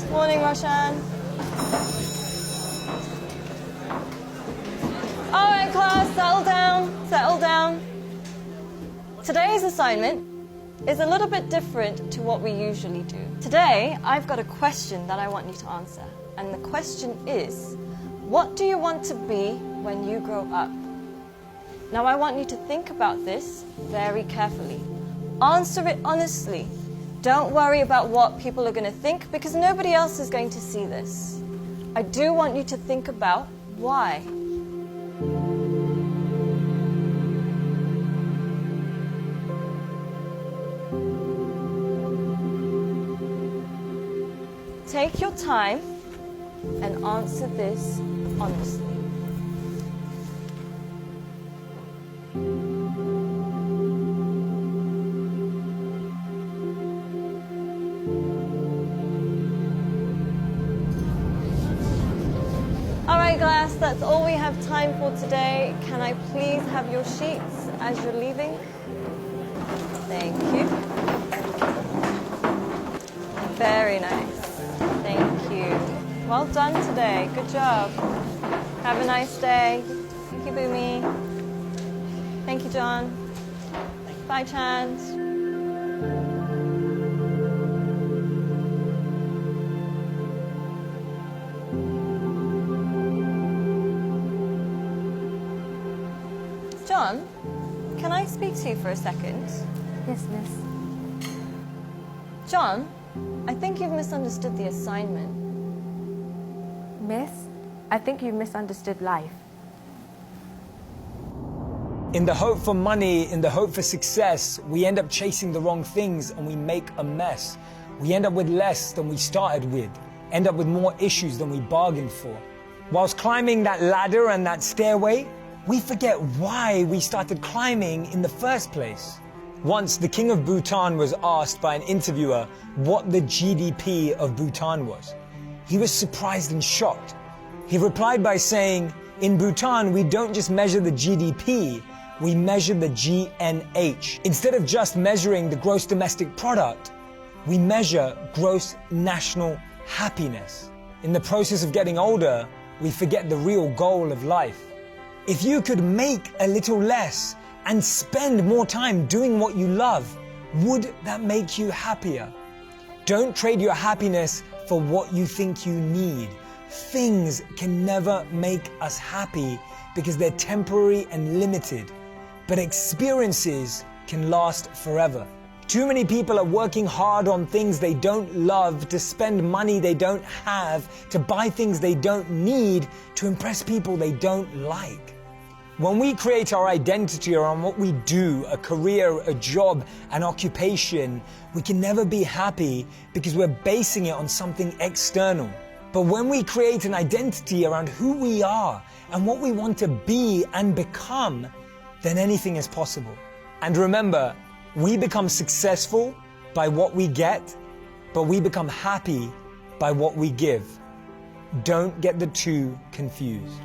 Morning, Roshan. All right, class, settle down, settle down. Today's assignment is a little bit different to what we usually do. Today, I've got a question that I want you to answer. And the question is, what do you want to be when you grow up? Now, I want you to think about this very carefully. Answer it honestly. Don't worry about what people are going to think, because nobody else is going to see this. I do want you to think about why. Take your time and answer this honestly. All right, class, that's all we have time for today. Can I please have your sheets as you're leaving? Thank you. Very nice. Thank you. Well done today. Good job. Have a nice day. Thank you, Boomy. Thank you, John. Bye, Chand. John, can I speak to you for a second? Yes, miss. John, I think you've misunderstood the assignment. Miss, I think you misunderstood life. In the hope for money, in the hope for success, we end up chasing the wrong things and we make a mess. We end up with less than we started with, end up with more issues than we bargained for. Whilst climbing that ladder and that stairway, we forget why we started climbing in the first place. Once, the king of Bhutan was asked by an interviewer what the GDP of Bhutan was. He was surprised and shocked. He replied by saying, in Bhutan, we don't just measure the GDP, we measure the GNH. Instead of just measuring the gross domestic product, we measure gross national happiness. In the process of getting older, we forget the real goal of life. If you could make a little less and spend more time doing what you love, would that make you happier? Don't trade your happiness for what you think you need. Things can never make us happy because they're temporary and limited, but experiences can last forever. Too many people are working hard on things they don't love, to spend money they don't have, to buy things they don't need, to impress people they don't like. When we create our identity around what we do, a career, a job, an occupation, we can never be happy because we're basing it on something external. But when we create an identity around who we are and what we want to be and become, then anything is possible. And remember, we become successful by what we get, but we become happy by what we give. Don't get the two confused.